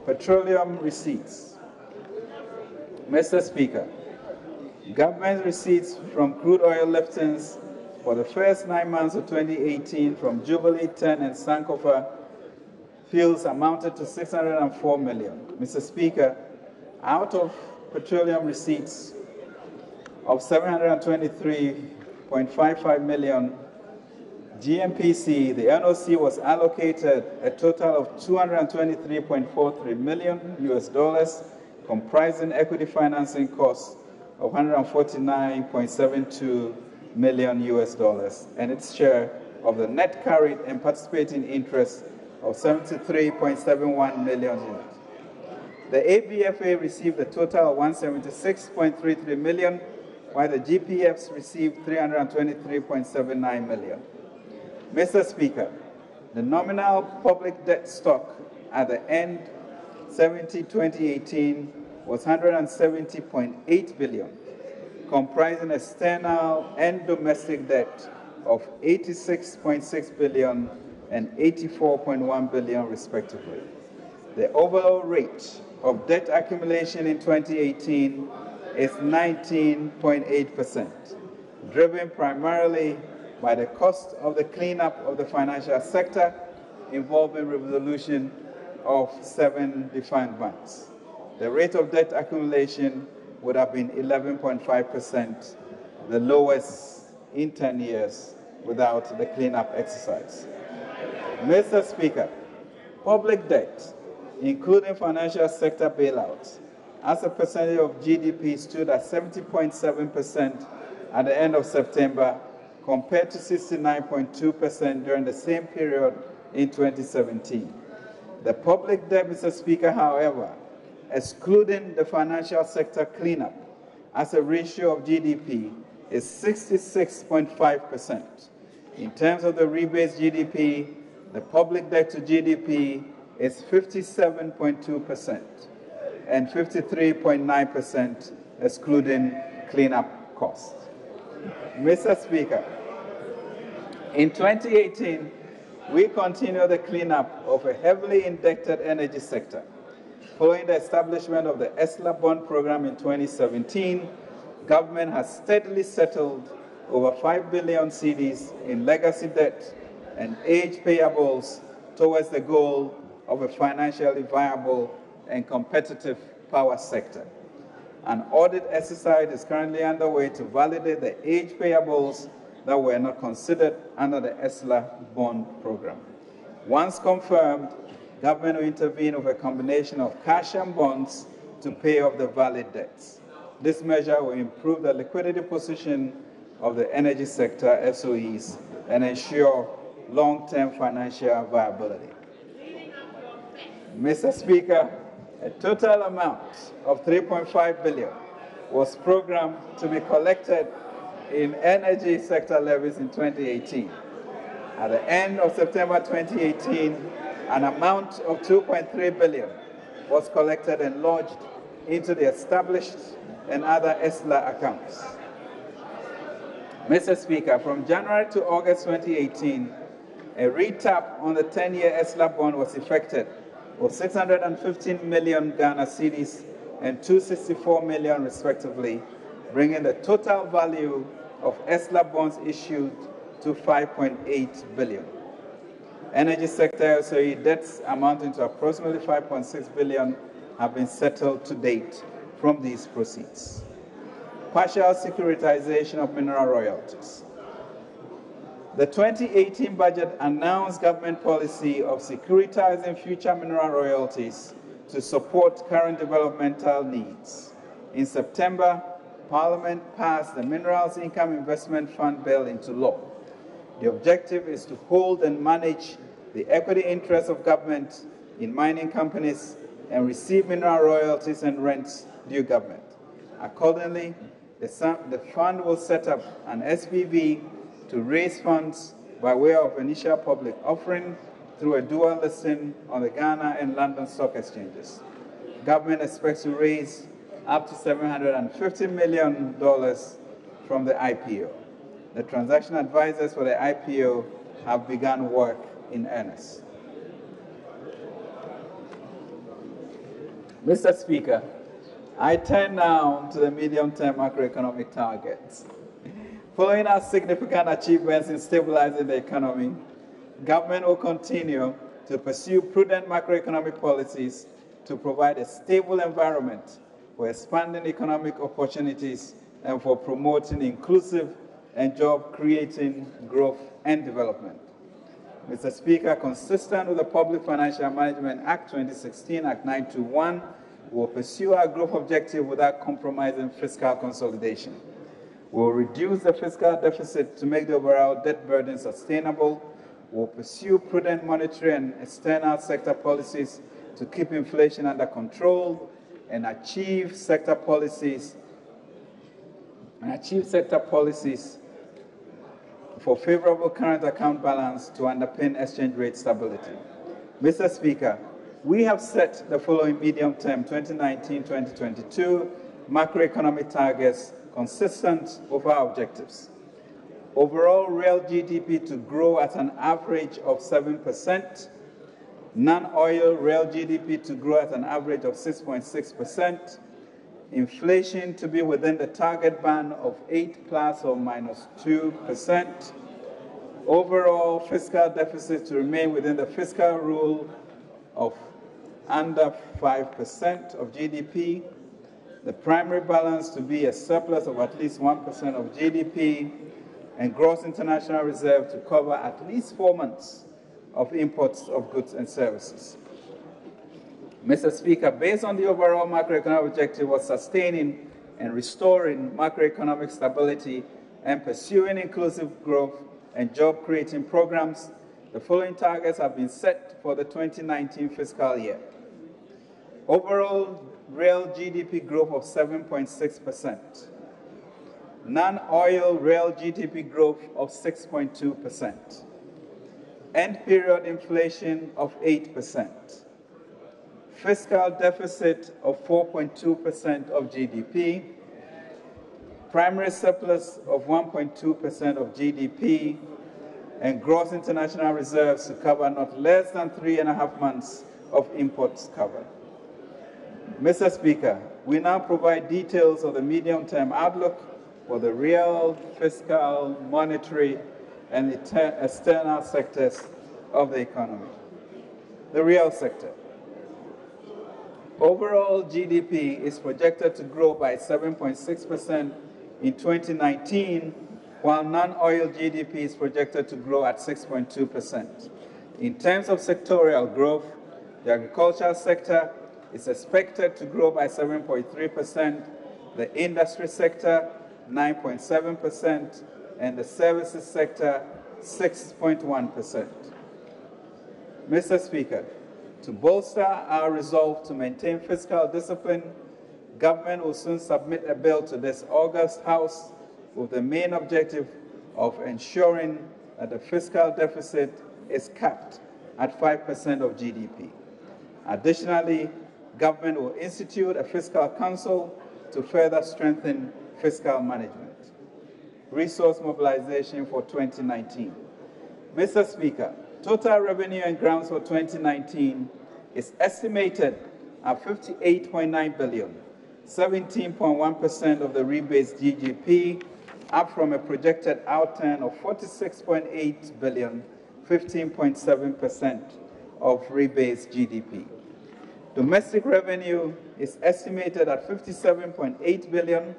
Petroleum receipts. Mr. Speaker, government receipts from crude oil liftings for the first 9 months of 2018 from Jubilee, TEN, and Sankofa fields amounted to $604 million. Mr. Speaker, out of petroleum receipts of $723.55 million, GMPC, the NOC, was allocated a total of $223.43 million US dollars, comprising equity financing costs of $149.72 million US dollars, and its share of the net carried and participating interest of $73.71 million. The ABFA received a total of $176.33 million, while the GPFs received $323.79 million. Mr. Speaker, the nominal public debt stock at the end 2018 was $170.8 billion, comprising external and domestic debt of $86.6 billion and $84.1 billion, respectively. The overall rate of debt accumulation in 2018 is 19.8%, driven primarily by the cost of the cleanup of the financial sector involving resolution of 7 defined banks. The rate of debt accumulation would have been 11.5%, the lowest in 10 years without the cleanup exercise. Mr. Speaker, public debt, including financial sector bailouts, as a percentage of GDP stood at 70.7% at the end of September, compared to 69.2% during the same period in 2017. The public debt, Mr. Speaker, however, excluding the financial sector cleanup, as a ratio of GDP, is 66.5%. In terms of the rebased GDP, the public debt to GDP is 57.2% and 53.9% excluding cleanup costs. Mr. Speaker, in 2018, we continue the cleanup of a heavily indebted energy sector. Following the establishment of the ESLA bond program in 2017, government has steadily settled over 5 billion cedis in legacy debt and age payables towards the goal of a financially viable and competitive power sector. An audit exercise is currently underway to validate the age payables that were not considered under the ESLA bond program. Once confirmed, government will intervene with a combination of cash and bonds to pay off the valid debts. This measure will improve the liquidity position of the energy sector SOEs and ensure long-term financial viability. Mr. Speaker, a total amount of $3.5 billion was programmed to be collected in energy sector levies in 2018. At the end of September 2018, an amount of $2.3 billion was collected and lodged into the established and other ESLA accounts. Mr. Speaker, from January to August 2018, a retap on the 10-year ESLA bond was effected of 615 million Ghana cedis and 264 million respectively, bringing the total value of ESLA bonds issued to 5.8 billion. Energy sector SOE debts amounting to approximately 5.6 billion have been settled to date from these proceeds. Partial securitization of mineral royalties. The 2018 budget announced government policy of securitizing future mineral royalties to support current developmental needs. In September, Parliament passed the Minerals Income Investment Fund Bill into law. The objective is to hold and manage the equity interests of government in mining companies and receive mineral royalties and rents due government. Accordingly, the fund will set up an SPV to raise funds by way of initial public offering through a dual listing on the Ghana and London stock exchanges. Government expects to raise up to $750 million from the IPO. The transaction advisors for the IPO have begun work in earnest. Mr. Speaker, I turn now to the medium-term macroeconomic targets. Following our significant achievements in stabilizing the economy, government will continue to pursue prudent macroeconomic policies to provide a stable environment for expanding economic opportunities and for promoting inclusive and job-creating growth and development. Mr. Speaker, consistent with the Public Financial Management Act 2016, Act 921, we will pursue our growth objective without compromising fiscal consolidation. We will reduce the fiscal deficit to make the overall debt burden sustainable. We will pursue prudent monetary and external sector policies to keep inflation under control and achieve sector policies for favorable current account balance to underpin exchange rate stability. Mr. Speaker, we have set the following medium-term 2019-2022 macroeconomic targets consistent with our objectives. Overall real GDP to grow at an average of 7%, non-oil real GDP to grow at an average of 6.6%, inflation to be within the target band of 8 plus or minus 2%, overall fiscal deficit to remain within the fiscal rule of under 5% of GDP, the primary balance to be a surplus of at least 1% of GDP, and gross international reserve to cover at least 4 months of imports of goods and services. Mr. Speaker, based on the overall macroeconomic objective of sustaining and restoring macroeconomic stability and pursuing inclusive growth and job-creating programs, the following targets have been set for the 2019 fiscal year. Overall real GDP growth of 7.6%. Non-oil real GDP growth of 6.2%. End period inflation of 8%. Fiscal deficit of 4.2% of GDP. Primary surplus of 1.2% of GDP. And gross international reserves to cover not less than 3.5 months of imports covered. Mr. Speaker, we now provide details of the medium-term outlook for the real, fiscal, monetary, and external sectors of the economy. The real sector. Overall GDP is projected to grow by 7.6% in 2019, while non-oil GDP is projected to grow at 6.2%. In terms of sectorial growth, the agricultural sector is expected to grow by 7.3%, the industry sector 9.7%, and the services sector 6.1%. Mr. Speaker, to bolster our resolve to maintain fiscal discipline, government will soon submit a bill to this August House with the main objective of ensuring that the fiscal deficit is capped at 5% of GDP. Additionally, government will institute a fiscal council to further strengthen fiscal management. Resource mobilization for 2019. Mr. Speaker, total revenue and grants for 2019 is estimated at $58.9 billion, 17.1% of the rebased GDP, up from a projected outturn of $46.8 billion, 15.7% of rebased GDP. Domestic revenue is estimated at $57.8 billion,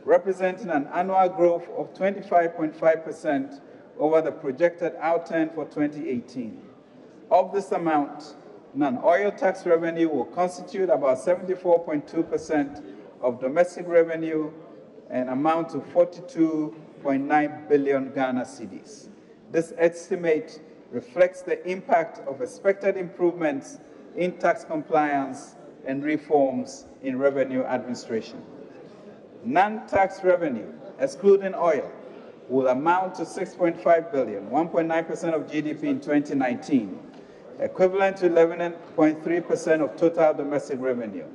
representing an annual growth of 25.5% over the projected outturn for 2018. Of this amount, non-oil tax revenue will constitute about 74.2% of domestic revenue and amount to 42.9 billion Ghana cedis. This estimate reflects the impact of expected improvements in tax compliance and reforms in revenue administration. Non-tax revenue, excluding oil, will amount to $6.5 billion, 1.9% of GDP in 2019, equivalent to 11.3% of total domestic revenue.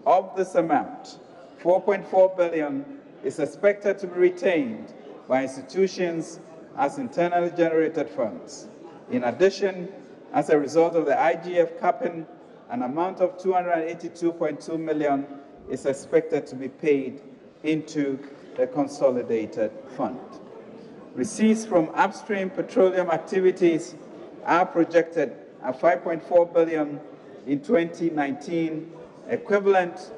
Of this amount, $4.4 billion is expected to be retained by institutions as internally generated funds. In addition, as a result of the IGF capping an amount of $282.2 million is expected to be paid into the consolidated fund. Receipts from upstream petroleum activities are projected at $5.4 billion in 2019, equivalent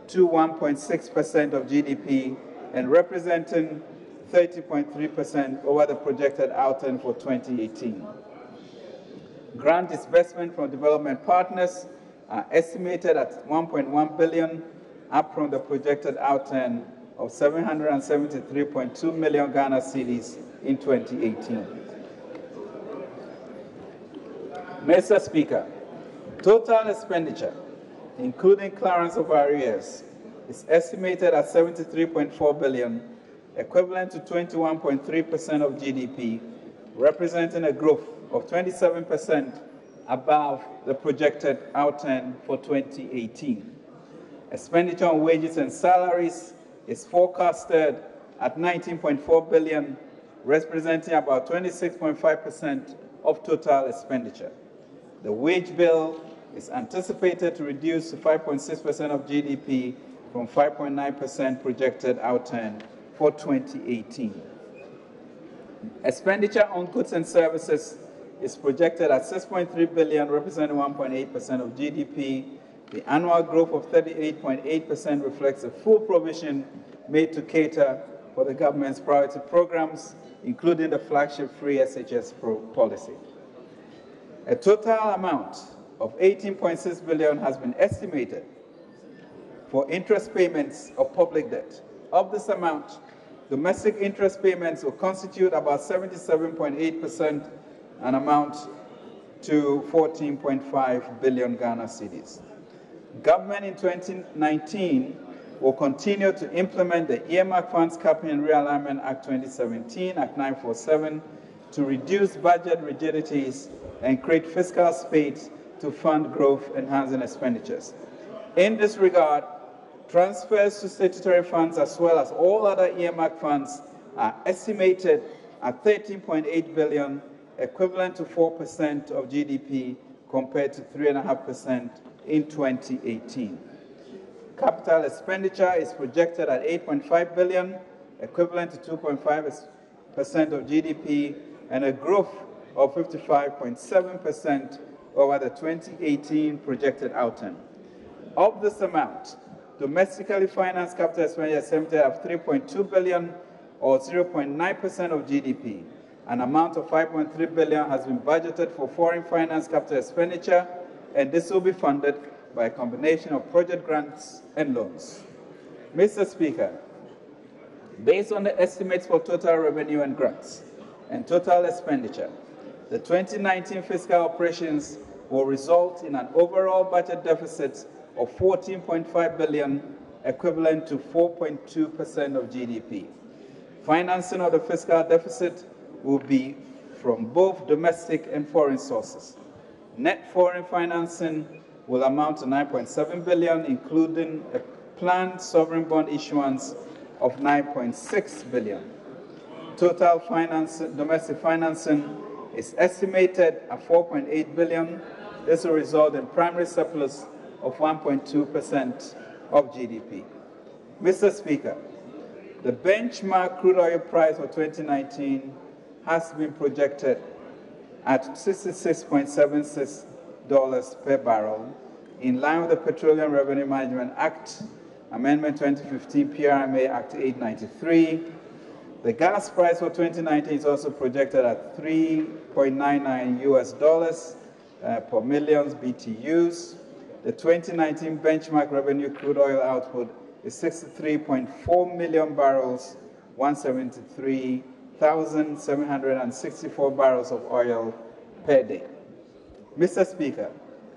to 1.6% of GDP and representing 30.3% over the projected outturn for 2018. Grant disbursement from development partners are estimated at $1.1 billion, up from the projected outturn of 773.2 million Ghana cedis in 2018. Mr. Speaker, total expenditure, including clearance of arrears, is estimated at $73.4 billion, equivalent to 21.3% of GDP, representing a growth of 27% above the projected outturn for 2018. Expenditure on wages and salaries is forecasted at $19.4 billion, representing about 26.5% of total expenditure. The wage bill is anticipated to reduce to 5.6% of GDP from 5.9% projected outturn for 2018. Expenditure on goods and services is projected at $6.3 billion, representing 1.8% of GDP. The annual growth of 38.8% reflects a full provision made to cater for the government's priority programs, including the flagship free SHS policy. A total amount of $18.6 billion has been estimated for interest payments of public debt. Of this amount, domestic interest payments will constitute about 77.8% and amount to 14.5 billion Ghana cedis. Government in 2019 will continue to implement the Earmark Funds Capping and Realignment Act 2017, Act 947, to reduce budget rigidities and create fiscal space to fund growth-enhancing expenditures. In this regard, transfers to statutory funds as well as all other earmark funds are estimated at $13.8 billion, equivalent to 4% of GDP compared to 3.5% in 2018. Capital expenditure is projected at $8.5 billion, equivalent to 2.5% of GDP, and a growth of 55.7% over the 2018 projected outturn. Of this amount, domestically financed capital expenditure is estimated at $3.2 billion, or 0.9% of GDP. An amount of $5.3 billion has been budgeted for foreign finance capital expenditure, and this will be funded by a combination of project grants and loans. Mr. Speaker, based on the estimates for total revenue and grants and total expenditure, the 2019 fiscal operations will result in an overall budget deficit of $14.5 billion, equivalent to 4.2% of GDP. Financing of the fiscal deficit will be from both domestic and foreign sources. Net foreign financing will amount to $9.7 billion, including a planned sovereign bond issuance of $9.6 billion. Total domestic financing is estimated at $4.8 billion. This will result in primary surplus of 1.2% of GDP. Mr. Speaker, the benchmark crude oil price for 2019 has been projected at $66.76 per barrel, in line with the Petroleum Revenue Management Act, Amendment 2015 PRMA Act 893. The gas price for 2019 is also projected at $3.99 per million BTUs. The 2019 benchmark revenue crude oil output is 63.4 million barrels, 173,764 barrels of oil per day. Mr. Speaker,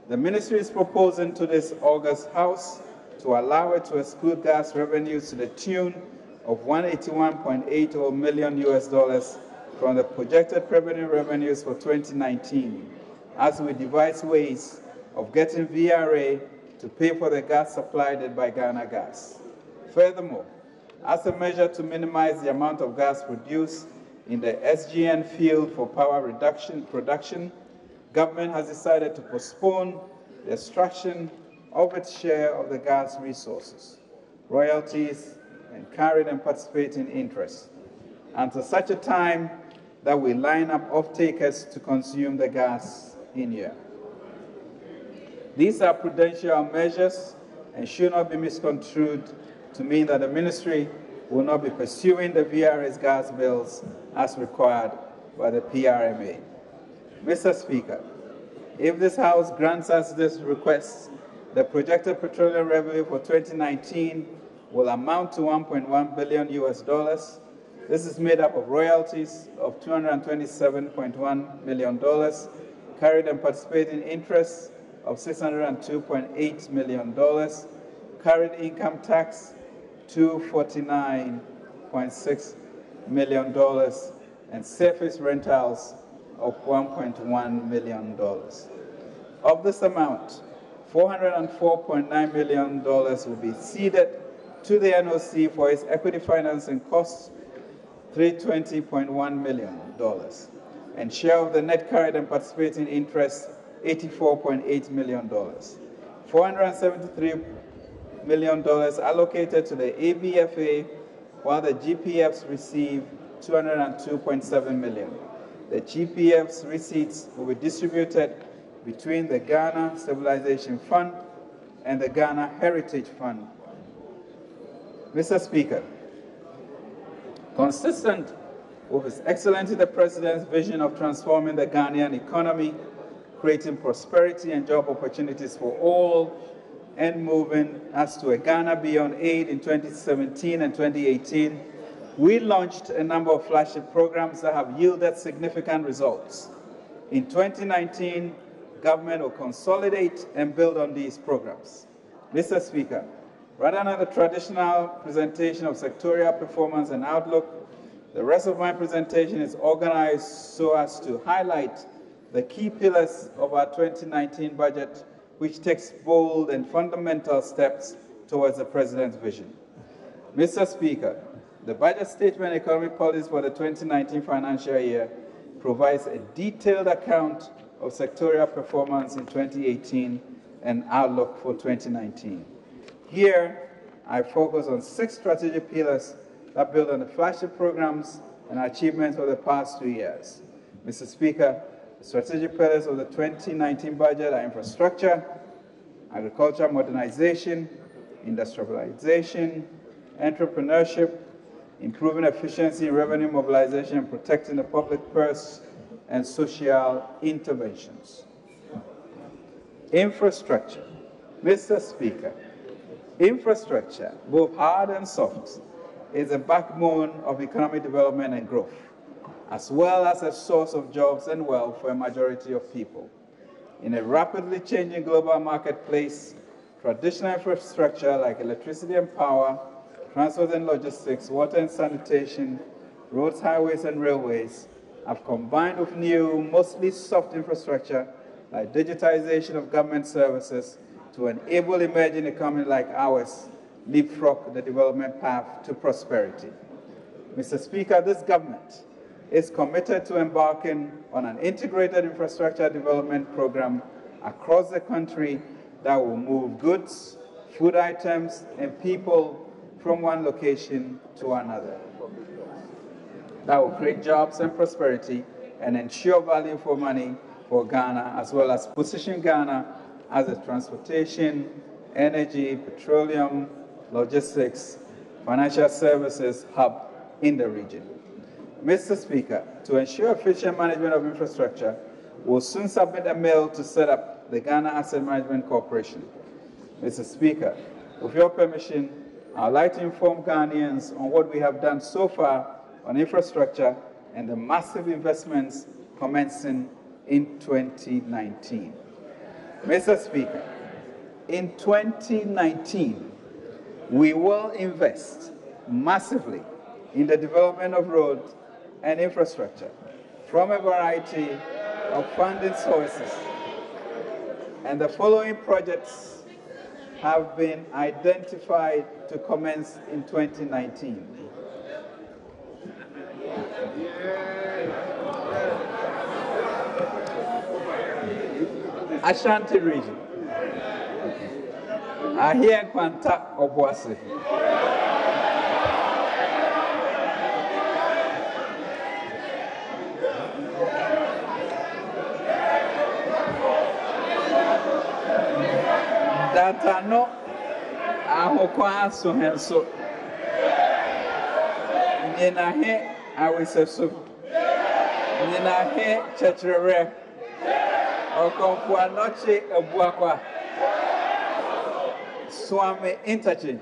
the Ministry is proposing to this August House to allow it to exclude gas revenues to the tune of $181.80 million from the projected revenues for 2019, as we devise ways of getting VRA to pay for the gas supplied by Ghana Gas. Furthermore, as a measure to minimize the amount of gas produced in the SGN field for power production, government has decided to postpone the extraction of its share of the gas resources, royalties, and carried and participating interest, until such a time that we line up off-takers to consume the gas in here. These are prudential measures and should not be misconstrued to mean that the ministry will not be pursuing the VRS gas bills as required by the PRMA. Mr. Speaker, if this House grants us this request, the projected petroleum revenue for 2019 will amount to $1.1 billion US. This is made up of royalties of $227.1 million, carried and participating interest of $602.8 million, carried income tax $249.6 million, and surface rentals of $1.1 million. Of this amount, $404.9 million will be ceded to the NOC for its equity financing costs, $320.1 million, and share of the net carried and participating interest, $84.8 million. $473 million allocated to the ABFA, while the GPFs receive $202.7 million. The GPF's receipts will be distributed between the Ghana Stabilization Fund and the Ghana Heritage Fund. Mr. Speaker, consistent with His Excellency the President's vision of transforming the Ghanaian economy, creating prosperity and job opportunities for all, and moving us to a Ghana beyond aid in 2017 and 2018, we launched a number of flagship programs that have yielded significant results. In 2019, government will consolidate and build on these programs. Mr. Speaker, rather than the traditional presentation of sectorial performance and outlook, the rest of my presentation is organized so as to highlight the key pillars of our 2019 budget, which takes bold and fundamental steps towards the President's vision. Mr. Speaker, the budget statement and economic policy for the 2019 financial year provides a detailed account of sectorial performance in 2018 and outlook for 2019. Here, I focus on 6 strategic pillars that build on the flagship programs and achievements of the past 2 years. Mr. Speaker, the strategic pillars of the 2019 budget are infrastructure, agriculture modernization, industrialization, entrepreneurship, improving efficiency in revenue mobilization and protecting the public purse, and social interventions. Infrastructure. Mr. Speaker, infrastructure, both hard and soft, is the backbone of economic development and growth, as well as a source of jobs and wealth for a majority of people. In a rapidly changing global marketplace, traditional infrastructure like electricity and power, transport and logistics, water and sanitation, roads, highways, and railways have combined with new, mostly soft infrastructure like digitization of government services to enable emerging economies like ours leapfrog the development path to prosperity. Mr. Speaker, this government is committed to embarking on an integrated infrastructure development program across the country that will move goods, food items, and people from one location to another. That will create jobs and prosperity and ensure value for money for Ghana, as well as position Ghana as a transportation, energy, petroleum, logistics, financial services hub in the region. Mr. Speaker, to ensure efficient management of infrastructure, we'll soon submit a bill to set up the Ghana Asset Management Corporation. Mr. Speaker, with your permission, I'd like to inform Ghanaians on what we have done so far on infrastructure and the massive investments commencing in 2019. Mr. Speaker, in 2019, we will invest massively in the development of roads and infrastructure from a variety of funding sources. And the following projects have been identified to commence in 2019. Ashanti region. I hear Quanta Obuasi. Data no ahokwa so henso. Nina he awiseso. Nina he chetrere. Okonfu anoche ebuakwa. Swami interchange.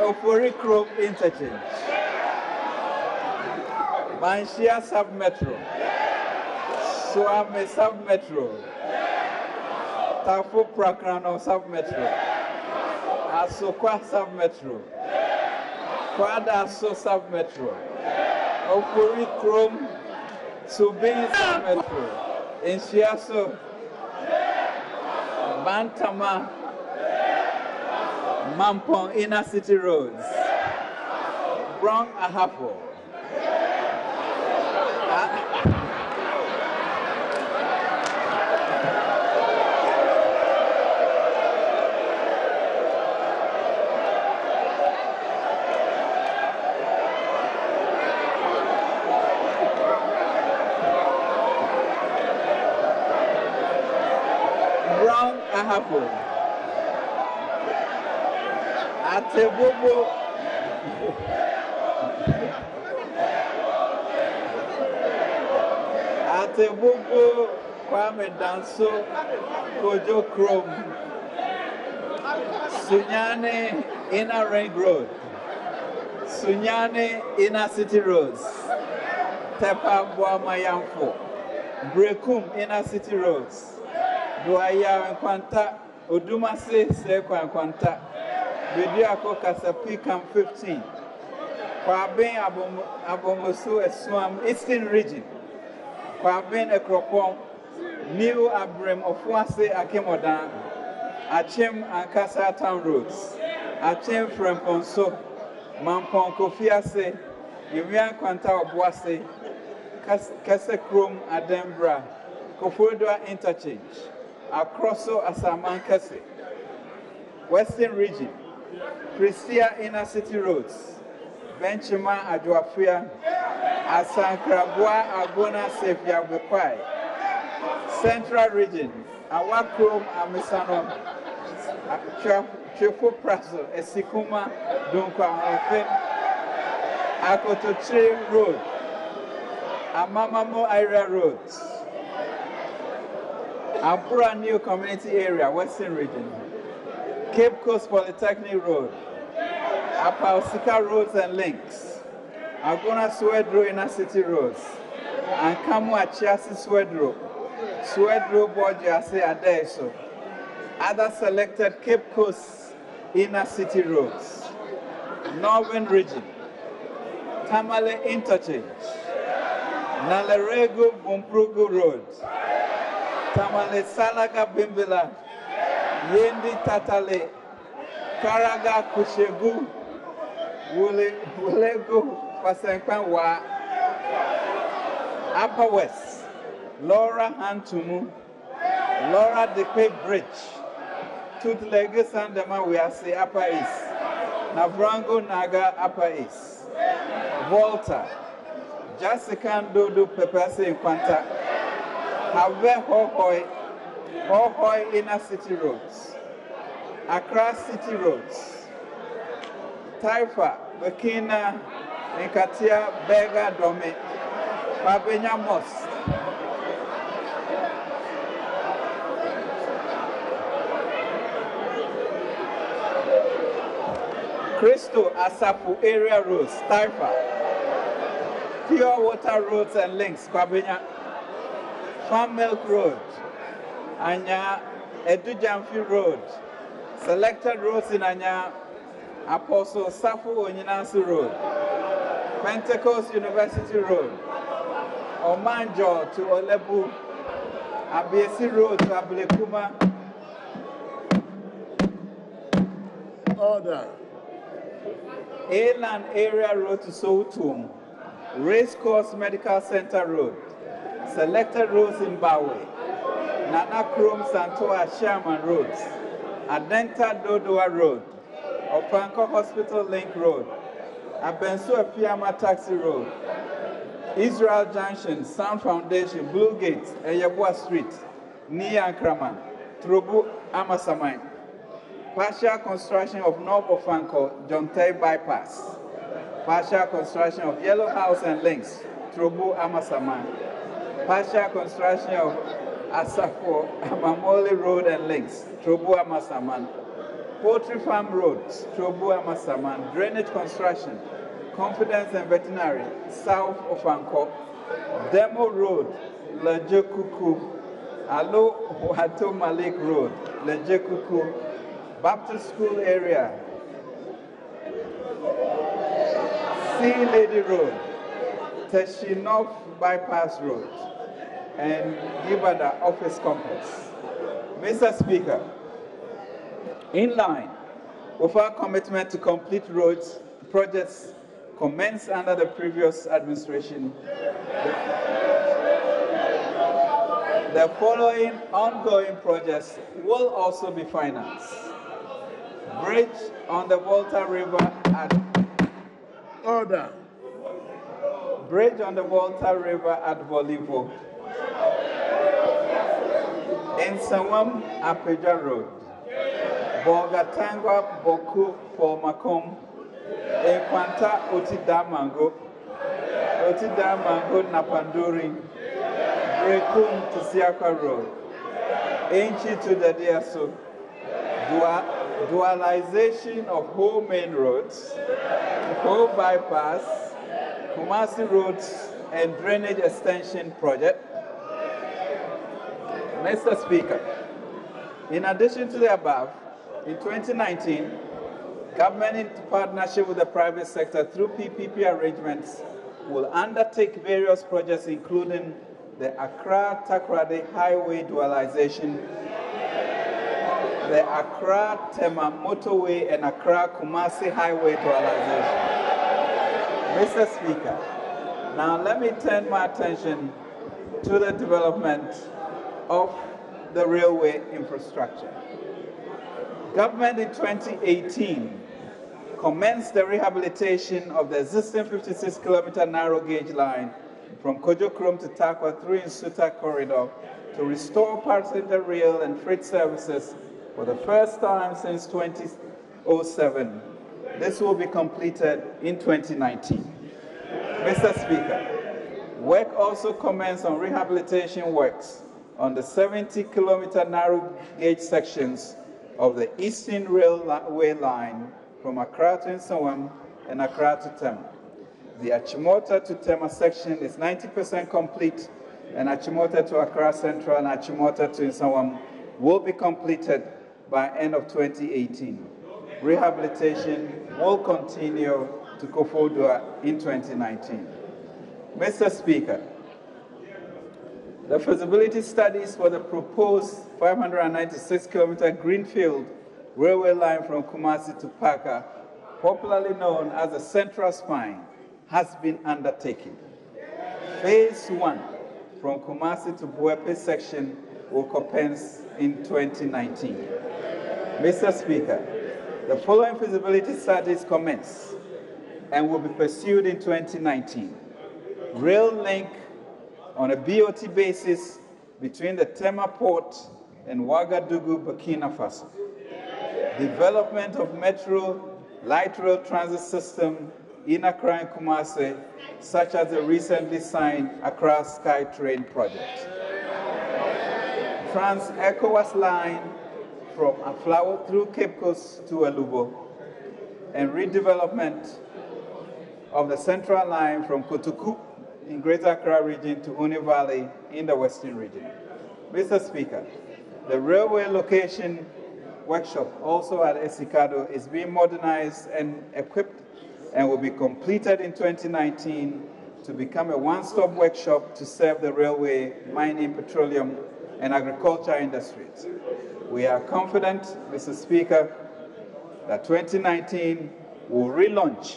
Opori Chrome interchange. Manshia submetro. Swami submetro. Tafu Prakrano submetro. Asokwa submetro. Kwada so submetro. Opori Chrome Subin submetro. Inshiaso Bantama Mampong Inner City Roads Brong Ahafo Brong Ahafo Atebobo Atebobo Kwame Danso Kojo Chrome Sunyane Inner Ring Road Sunyane Inner City Roads Tepa Boamayamfo Brekum Inner City Roads Duaya Nkwanta Odumase Sekwa Nkwanta Bidiako Kasapi Camp 15 Kwaben Abomosu Eswam Eastern Region Kwaben Ekropon New Abrem of Wase Akemodan Achem Ankasa Town Roads Achem Fremponso Mampon Kofiase Yumian Kwanta Obuase Kese Chrome Adembra Kofodoa Interchange Akroso Asaman Kese Western Region Christia Inner City Roads Benchima Adwafia Asankrabwa Agona Sefia Bekwai Central Region Awakrom Amisano Chefo Praso Esikuma Dunkwa Ofen Akototre Road Amamamo Area Road Ampura New Community Area Western Region Cape Coast Polytechnic Road Apausika Roads and Links Agona Swedro Inner City Roads and Kamu Achiasi Swedro Borgiase Adeso Other selected Cape Coast Inner City Roads Northern Region Tamale Interchange Nalerego Bumprugu Road Tamale Salaga Bimbila Yendi Tatale Karaga Kushegu Wulego Pasenkwanwa Upper West Laura Hantumu Laura de Cape Bridge Tutlege Sandema Wiase Upper East Navrango Naga Upper East Volta Jasikan Dodo Pepese Nkwanta Have Hohoi Inner City Roads Accra City Roads Taifa Burkina Nkatia Bega Dome Pabenya Mosque Crystal Asapu Area Roads Taifa Pure Water Roads and Links Pabenya Farm Milk Road Anya Edujamfi Road Selected roads in Anya Apostle Safu Onyinansi Road Pentecost University Road Omanjo to Olebu Abiesi Road to Ablekuma Order Eland Area Road to Soutum Racecourse Medical Center Road Selected roads in Bawe Nana Krum Santoa Sherman Roads, Adenta Dodoa Road, Ofanko Hospital Link Road, Abensu Apiama Taxi Road, Israel Junction, Sound Foundation, Blue Gate, Eyabua Street, Nia Kraman, Trobu Amasamai. Partial construction of North Ofanko, Jontai Bypass. Partial construction of Yellow House and Links, Trobu Amasamai. Partial construction of Asafo, Amamoli Road and Links, Trobu Amasaman. Poultry Farm Road, Trobu Amasaman. Drainage construction, Confidence and Veterinary, South of Anko. Demo Road, Lejekuku. Alo Wato Malik Road, Lejekuku. Baptist School area, Sea Lady Road, Teshinov Bypass Road, and Gibada Office Complex. Mr. Speaker, in line with our commitment to complete roads projects commenced under the previous administration, the following ongoing projects will also be financed. Bridge on the Volta River at Order. Bridge on the Volta River at Volivo. In Sawam Apeja Road. Bogatangwa Boku Polmakom. In Kwanta Otidamango. Otidamango Napanduri. Brekum to Siaka Road. Inchi to the Diaso. Dualization of whole main roads, whole bypass, Kumasi roads, and drainage extension project. Mr. Speaker, in addition to the above, in 2019, government in partnership with the private sector through PPP arrangements will undertake various projects including the Accra-Takoradi Highway dualization, the Accra-Tema Motorway and Accra-Kumasi Highway dualization. Mr. Speaker, now let me turn my attention to the development of the railway infrastructure. Government in 2018 commenced the rehabilitation of the existing 56-kilometer narrow gauge line from Kojo Krom to Takwa through Insuta corridor to restore passenger rail and freight services for the first time since 2007. This will be completed in 2019. Mr. Speaker, work also commenced on rehabilitation works on the 70-kilometer narrow gauge sections of the Eastern Railway line from Accra to Nsawam and Accra to Tema. The Achimota to Tema section is 90% complete, and Achimota to Accra Central and Achimota to Nsawam will be completed by end of 2018. Rehabilitation will continue to Kofodua in 2019. Mr. Speaker, the feasibility studies for the proposed 596-kilometer greenfield railway line from Kumasi to Paka, popularly known as the Central Spine, has been undertaken. Phase 1 from Kumasi to Buepe section will commence in 2019. Mr. Speaker, the following feasibility studies commence and will be pursued in 2019. Rail link on a BOT basis between the Tema Port and Ouagadougou, Burkina Faso. Development of metro light rail transit system in Accra and Kumasi, such as the recently signed Accra SkyTrain project. Trans-ECOWAS line from Aflawo through Cape Coast to Alubo, and redevelopment of the central line from Kotoku in Greater Accra region to Uni Valley in the Western region. Mr. Speaker, the railway location workshop also at Esikado is being modernized and equipped and will be completed in 2019 to become a one-stop workshop to serve the railway, mining, petroleum, and agriculture industries. We are confident, Mr. Speaker, that 2019 will relaunch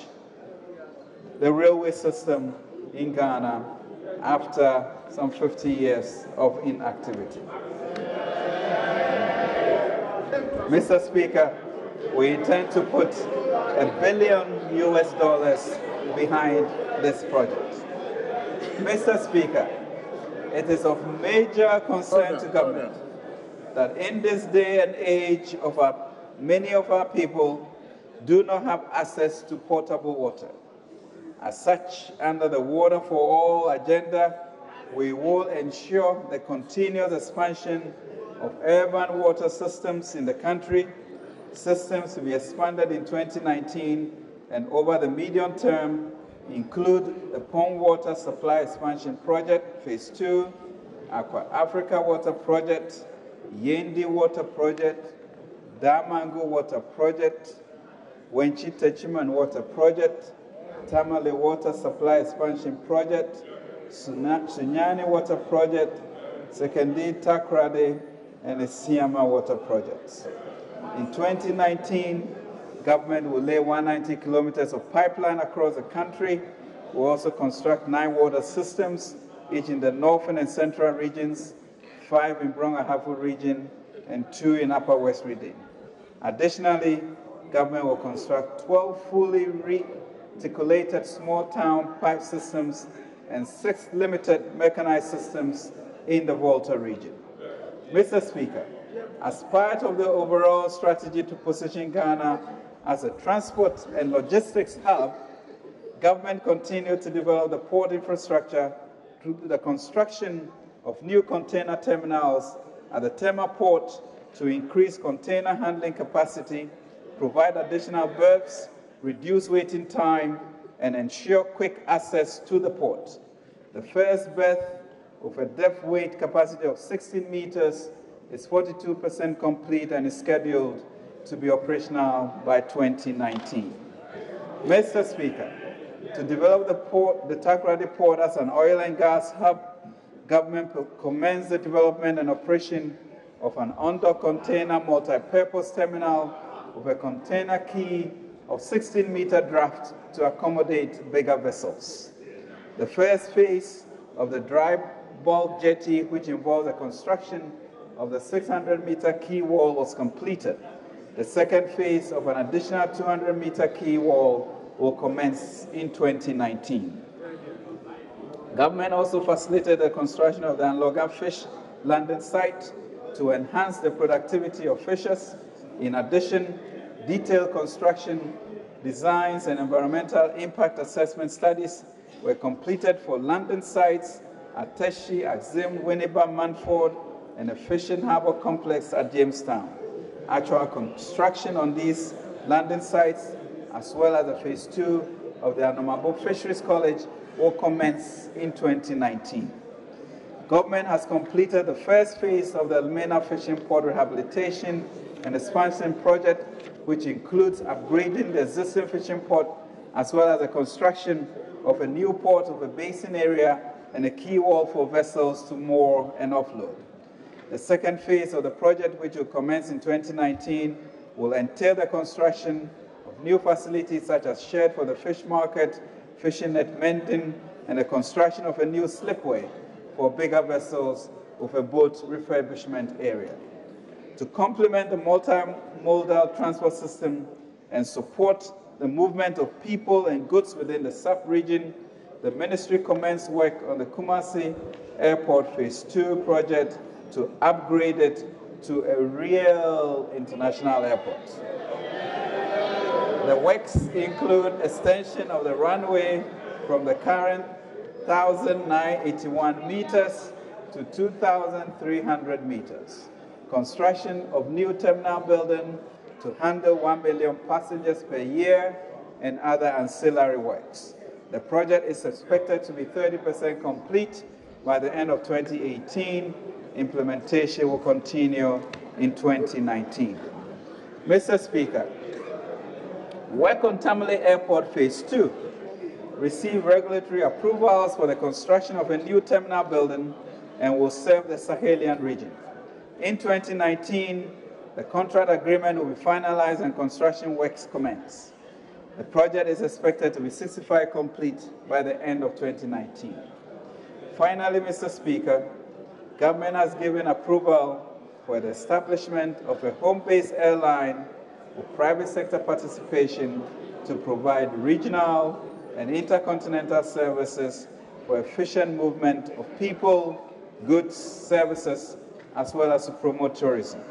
the railway system in Ghana after some 50 years of inactivity. Mr. Speaker, we intend to put $1 billion behind this project. Mr. Speaker, it is of major concern to government that in this day and age many of our people do not have access to potable water. As such, under the Water for All agenda, we will ensure the continuous expansion of urban water systems in the country, systems to be expanded in 2019 and over the medium term include the Pond Water Supply Expansion Project, Phase 2, Aqua Africa Water Project, Yendi Water Project, Damangu Water Project, Wenchi Techiman Water Project, Tamale Water Supply Expansion Project, Sunyani Water Project, Sekendi Takrade, and the Siama Water Projects. In 2019, government will lay 190 kilometers of pipeline across the country. We'll also construct 9 water systems, each in the northern and central regions, 5 in Brong-Ahafo region, and 2 in Upper West region. Additionally, government will construct 12 fully reticulated small town pipe systems and 6 limited mechanized systems in the Volta region. Mr. Speaker, as part of the overall strategy to position Ghana as a transport and logistics hub, government continued to develop the port infrastructure through the construction of new container terminals at the Tema port to increase container handling capacity, provide additional berths, reduce waiting time, and ensure quick access to the port. The first berth, with a depth weight capacity of 16 meters, is 42% complete and is scheduled to be operational by 2019. Mr. Speaker, to develop the Takoradi Port as an oil and gas hub, government commenced the development and operation of an on-dock container multi-purpose terminal with a container quay of 16-meter draft to accommodate bigger vessels. The first phase of the dry bulk jetty, which involved the construction of the 600-meter quay wall, was completed. The second phase of an additional 200-meter quay wall will commence in 2019. Government also facilitated the construction of the Anloga fish landing site to enhance the productivity of fishers. In addition, detailed construction designs and environmental impact assessment studies were completed for landing sites at Teshi, Axim, Winneba, Manford, and a fishing harbor complex at Jamestown. Actual construction on these landing sites, as well as the Phase 2 of the Anomabo Fisheries College, will commence in 2019. Government has completed the first phase of the Almena Fishing Port Rehabilitation and Expansion Project, which includes upgrading the existing fishing port, as well as the construction of a new port of a basin area and a quay wall for vessels to moor and offload. The second phase of the project, which will commence in 2019, will entail the construction of new facilities such as shed for the fish market, fishing net mending, and the construction of a new slipway for bigger vessels with a boat refurbishment area. To complement the multimodal transport system and support the movement of people and goods within the sub-region, the ministry commenced work on the Kumasi Airport Phase 2 project to upgrade it to a real international airport. The works include extension of the runway from the current 1,981 meters to 2,300 meters, construction of new terminal building to handle 1 million passengers per year, and other ancillary works. The project is expected to be 30% complete by the end of 2018. Implementation will continue in 2019. Mr. Speaker, work on Tamale Airport Phase 2 received regulatory approvals for the construction of a new terminal building and will serve the Sahelian region. In 2019, the contract agreement will be finalized and construction works commence. The project is expected to be 65% complete by the end of 2019. finally, Mr. Speaker, government has given approval for the establishment of a home-based airline with private sector participation to provide regional and intercontinental services for efficient movement of people, goods, services, as well as to promote tourism.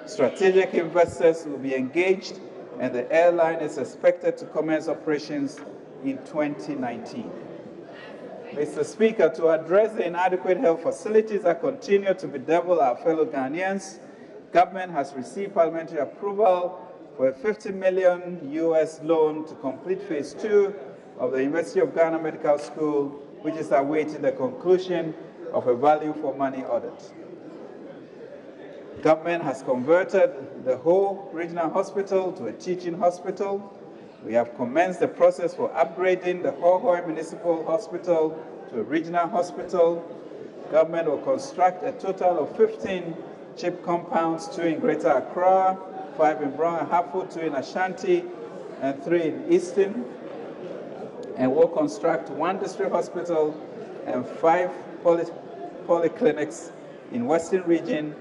Strategic investors will be engaged, and the airline is expected to commence operations in 2019. Mr. Speaker, to address the inadequate health facilities that continue to bedevil our fellow Ghanaians, government has received parliamentary approval for a $50 million US loan to complete phase 2 of the University of Ghana Medical School, which is awaiting the conclusion of a value for money audit. Government has converted the whole regional hospital to a teaching hospital. We have commenced the process for upgrading the Hohoe Municipal Hospital to a regional hospital. Government will construct a total of 15 chip compounds, 2 in Greater Accra, 5 in Brown and Hartford, 2 in Ashanti, and 3 in Easton. And will construct 1 district hospital and 5 polyclinics in Western Region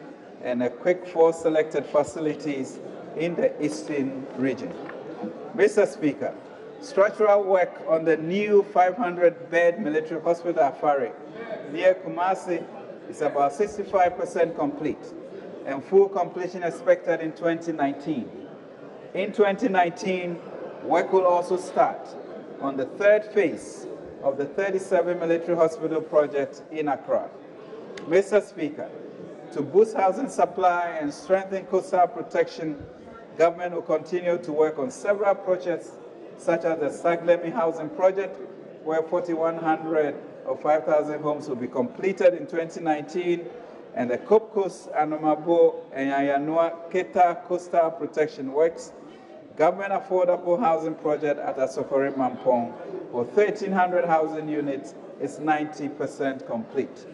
and equip 4 selected facilities in the Eastern Region. Mr. Speaker, structural work on the new 500-bed military hospital at Afari near Kumasi is about 65% complete, and full completion expected in 2019. In 2019, work will also start on the 3rd phase of the 37 military hospital project in Accra. Mr. Speaker, to boost housing supply and strengthen coastal protection, government will continue to work on several projects, such as the Saglemi Housing Project, where 4,100 or 5,000 homes will be completed in 2019, and the Kopkos, Anomabo, and Yayanua Keta Coastal Protection Works, Government Affordable Housing Project at Asokore Mampong for 1,300 housing units is 90% complete.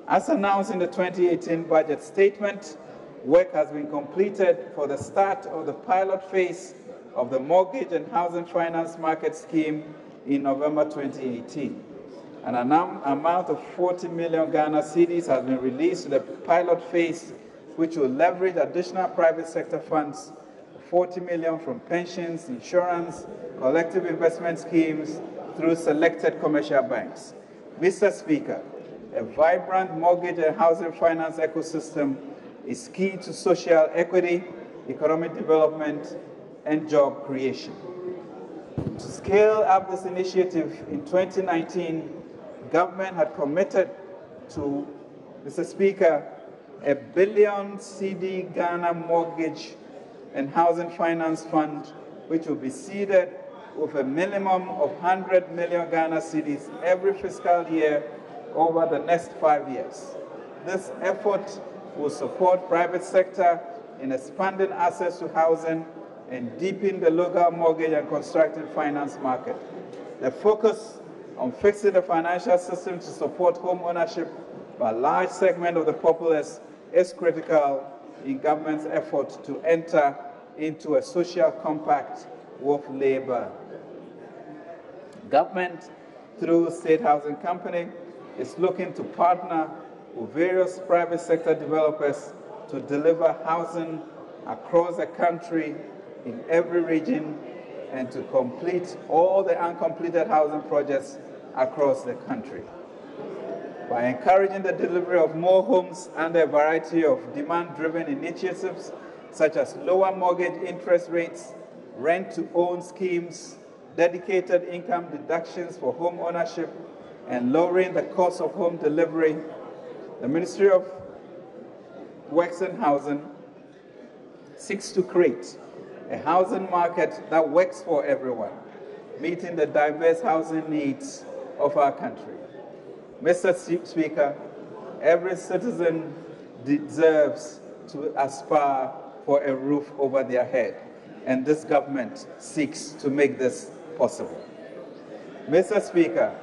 As announced in the 2018 budget statement, work has been completed for the start of the pilot phase of the mortgage and housing finance market scheme in November 2018. An amount of 40 million Ghana cedis has been released to the pilot phase, which will leverage additional private sector funds, 40 million from pensions, insurance, collective investment schemes through selected commercial banks. Mr. Speaker, a vibrant mortgage and housing finance ecosystem is key to social equity, economic development, and job creation. To scale up this initiative in 2019, government had committed to, Mr. Speaker, a billion CD Ghana mortgage and housing finance fund, which will be seeded with a minimum of 100 million Ghana cedis every fiscal year over the next 5 years. This effort will support private sector in expanding access to housing and deepen the local mortgage and construction finance market. The focus on fixing the financial system to support home ownership by a large segment of the populace is critical in government's effort to enter into a social compact with labor. Government, through State Housing Company, is looking to partner with various private sector developers to deliver housing across the country in every region and to complete all the uncompleted housing projects across the country. By encouraging the delivery of more homes under a variety of demand-driven initiatives, such as lower mortgage interest rates, rent-to-own schemes, dedicated income deductions for home ownership, and lowering the cost of home delivery, the Ministry of Works and Housing seeks to create a housing market that works for everyone, meeting the diverse housing needs of our country. Mr. Speaker, every citizen deserves to aspire for a roof over their head, and this government seeks to make this possible. Mr. Speaker,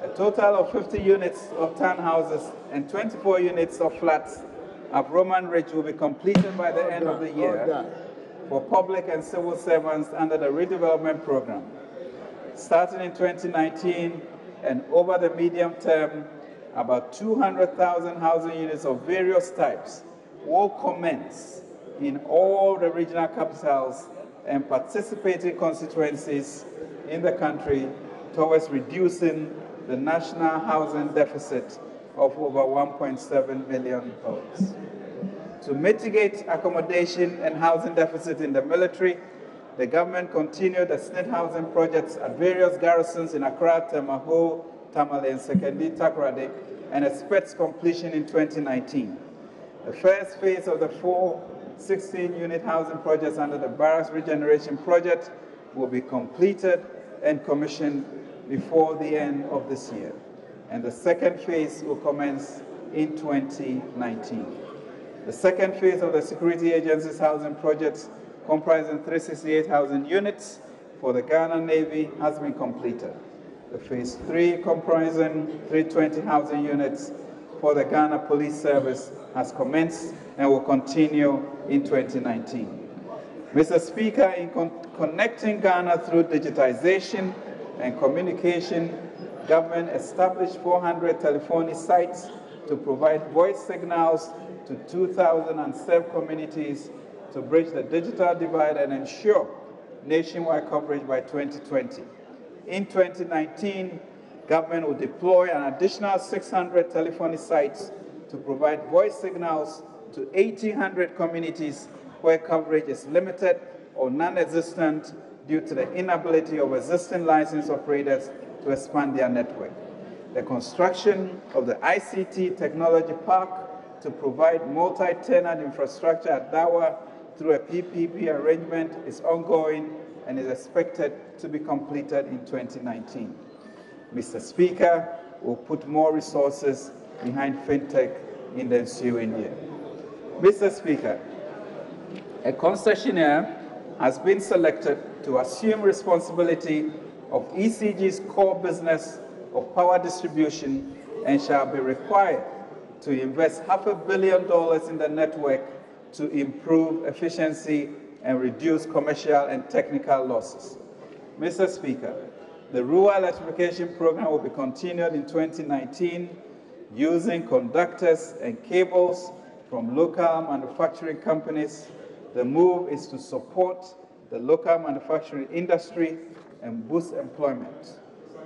a total of 50 units of townhouses and 24 units of flats at Roman Ridge will be completed by the end of the year for public and civil servants under the redevelopment program. Starting in 2019 and over the medium term, about 200,000 housing units of various types will commence in all the regional capitals and participating constituencies in the country towards reducing the national housing deficit of over $1.7 million. To mitigate accommodation and housing deficit in the military, the government continued the SNIT housing projects at various garrisons in Accra, Temaho, Tamale, and Sekondi, Takoradi, and expects completion in 2019. The first phase of the 4 16-unit housing projects under the Barracks Regeneration Project will be completed and commissioned before the end of this year, and the second phase will commence in 2019. The second phase of the Security Agency's housing projects, comprising 368 housing units for the Ghana Navy, has been completed. The phase 3, comprising 320 housing units for the Ghana Police Service, has commenced and will continue in 2019. Mr. Speaker, in connecting Ghana through digitization and communication, government established 400 telephony sites to provide voice signals to 2,000 unserved communities to bridge the digital divide and ensure nationwide coverage by 2020. In 2019, government will deploy an additional 600 telephony sites to provide voice signals to 1,800 communities where coverage is limited or non-existent due to the inability of existing licensed operators to expand their network. The construction of the ICT Technology Park to provide multi-tenant infrastructure at Dawa through a PPP arrangement is ongoing and is expected to be completed in 2019. Mr. Speaker, we'll put more resources behind fintech in the ensuing year. Mr. Speaker, a concessionaire has been selected to assume responsibility of ECG's core business of power distribution and shall be required to invest $500 million in the network to improve efficiency and reduce commercial and technical losses. Mr. Speaker, the rural electrification program will be continued in 2019 using conductors and cables from local manufacturing companies. The move is to support the local manufacturing industry and boost employment.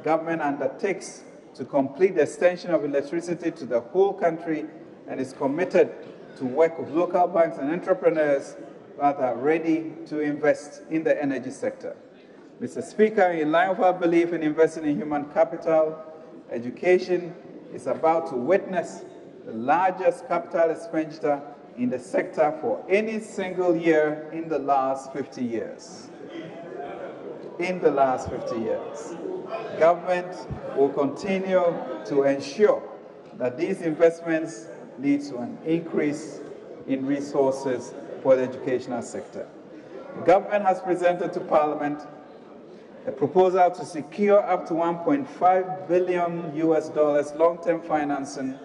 Government undertakes to complete the extension of electricity to the whole country and is committed to work with local banks and entrepreneurs that are ready to invest in the energy sector. Mr. Speaker, in line with our belief in investing in human capital, education is about to witness the largest capital expenditure in the sector for any single year in the last 50 years. In the last 50 years. Government will continue to ensure that these investments lead to an increase in resources for the educational sector. Government has presented to Parliament a proposal to secure up to $1.5 billion long-term financing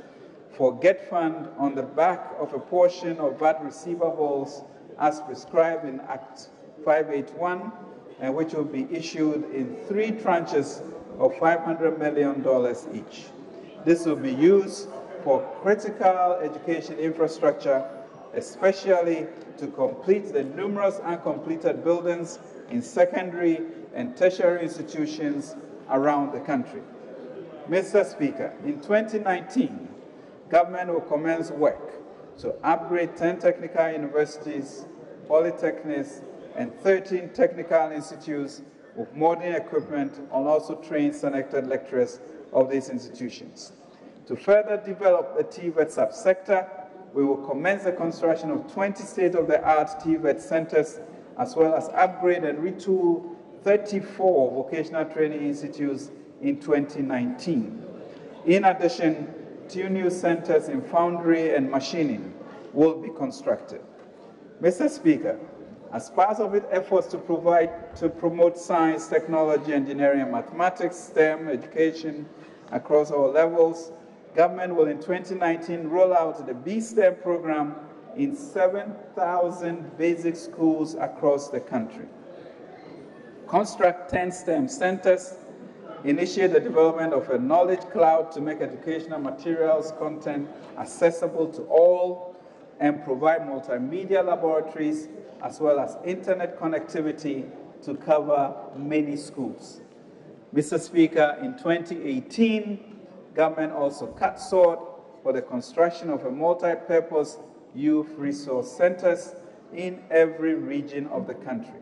for GET Fund on the back of a portion of VAT receivables as prescribed in Act 581, and which will be issued in 3 tranches of $500 million each. This will be used for critical education infrastructure, especially to complete the numerous uncompleted buildings in secondary and tertiary institutions around the country. Mr. Speaker, in 2019, government will commence work to upgrade 10 technical universities, polytechnics, and 13 technical institutes with modern equipment and also train selected lecturers of these institutions. To further develop the TVET subsector, we will commence the construction of 20 state-of-the-art TVET centers, as well as upgrade and retool 34 vocational training institutes in 2019. In addition, 2 new centers in foundry and machining will be constructed. Mr. Speaker, as part of its efforts to promote science, technology, engineering, and mathematics, STEM education across all levels, government will in 2019 roll out the B-STEM program in 7,000 basic schools across the country. Construct 10 STEM centers initiate the development of a knowledge cloud to make educational materials content accessible to all, and provide multimedia laboratories as well as internet connectivity to cover many schools. Mr. Speaker, in 2018, government also cut short for the construction of a multi-purpose youth resource centers in every region of the country.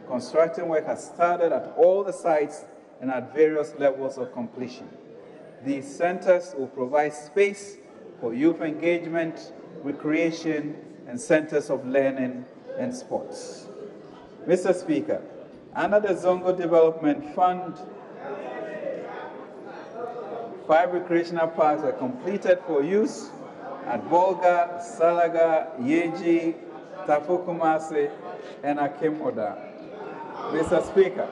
Construction work has started at all the sites and at various levels of completion. These centers will provide space for youth engagement, recreation, and centers of learning and sports. Mr. Speaker, under the Zongo Development Fund, 5 recreational parks were completed for use at Bolga, Salaga, Yeji, Tafukumasi, and Akim Oda. Mr. Speaker,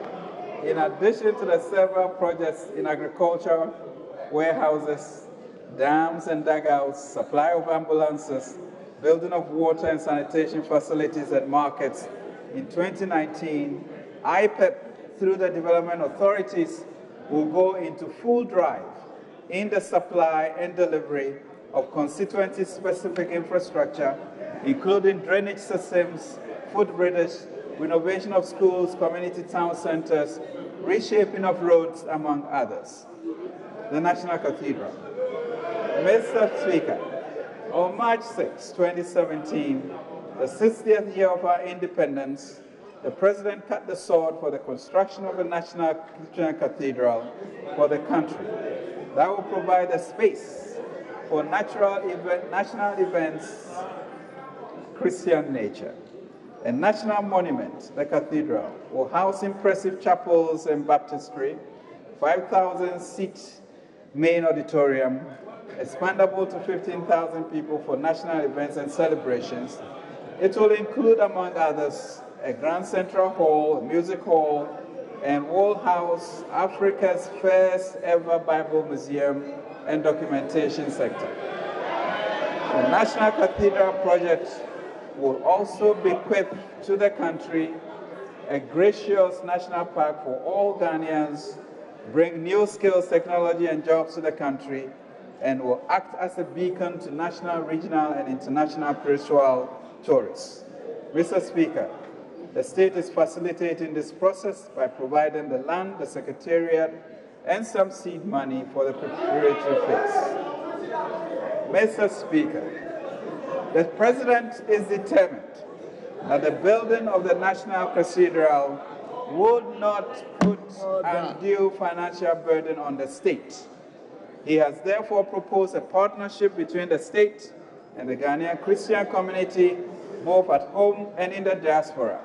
in addition to the several projects in agriculture, warehouses, dams and dugouts, supply of ambulances, building of water and sanitation facilities and markets, in 2019, IPEP, through the development authorities, will go into full drive in the supply and delivery of constituency-specific infrastructure, including drainage systems, footbridges, renovation of schools, community town centers, reshaping of roads, among others. The National Cathedral. Mr. Speaker, on March 6, 2017, the 60th year of our independence, the President cut the sword for the construction of a National Christian Cathedral for the country that will provide a space for national events, Christian nature. A national monument, the cathedral, will house impressive chapels and baptistry, 5,000-seat main auditorium, expandable to 15,000 people for national events and celebrations. It will include, among others, a grand central hall, a music hall, and will house Africa's first ever Bible museum and documentation center. The National Cathedral project will also bequeath to the country a gracious national park for all Ghanaians, bring new skills, technology, and jobs to the country, and will act as a beacon to national, regional, and international spiritual tourists. Mr. Speaker, the state is facilitating this process by providing the land, the secretariat, and some seed money for the preparatory phase. Mr. Speaker, the President is determined that the building of the National Cathedral would not put undue financial burden on the state. He has therefore proposed a partnership between the state and the Ghanaian Christian community, both at home and in the diaspora.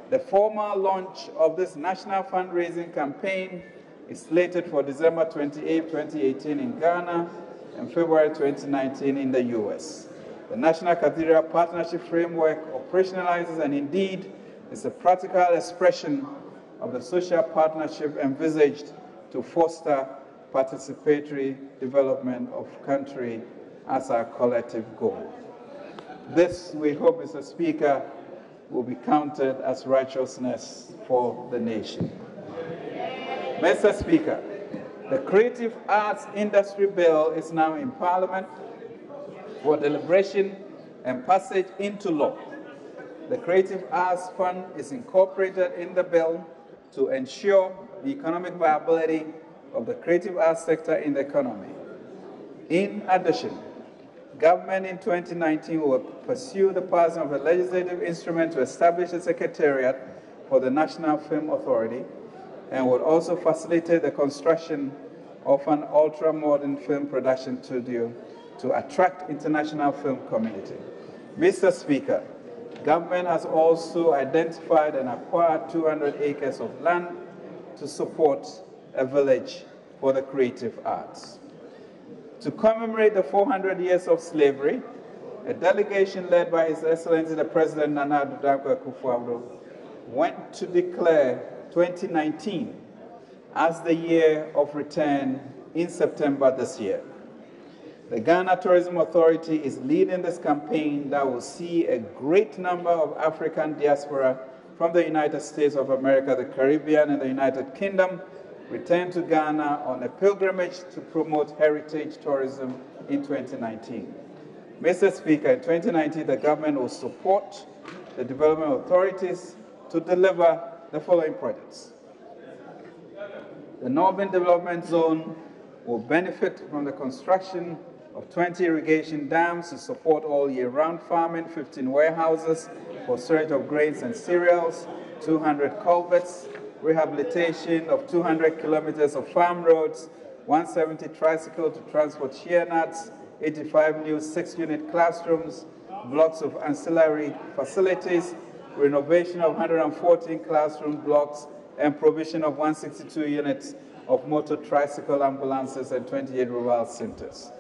The formal launch of this national fundraising campaign is slated for December 28, 2018 in Ghana and February 2019 in the US. The National Cathedral Partnership Framework operationalizes and indeed is a practical expression of the social partnership envisaged to foster participatory development of country as our collective goal. This, we hope, Mr. Speaker, will be counted as righteousness for the nation. Mr. Speaker, the Creative Arts Industry Bill is now in Parliament for deliberation and passage into law. The Creative Arts Fund is incorporated in the bill to ensure the economic viability of the creative arts sector in the economy. In addition, government in 2019 will pursue the passing of a legislative instrument to establish a secretariat for the National Film Authority and will also facilitate the construction of an ultra-modern film production studio to attract international film community. Mr. Speaker, government has also identified and acquired 200 acres of land to support a village for the creative arts. To commemorate the 400 years of slavery, a delegation led by His Excellency the President Nana Addo Dankwa Akufo-Addo went to declare 2019 as the year of return in September this year. The Ghana Tourism Authority is leading this campaign that will see a great number of African diaspora from the United States of America, the Caribbean, and the United Kingdom returned to Ghana on a pilgrimage to promote heritage tourism in 2019. Mr. Speaker, in 2019, the government will support the development authorities to deliver the following projects. The Northern Development Zone will benefit from the construction of 20 irrigation dams to support all year-round farming, 15 warehouses for storage of grains and cereals, 200 culverts, rehabilitation of 200 kilometers of farm roads, 170 tricycles to transport shea nuts, 85 new 6-unit classrooms, blocks of ancillary facilities, renovation of 114 classroom blocks, and provision of 162 units of motor tricycle ambulances and 28 rural centers.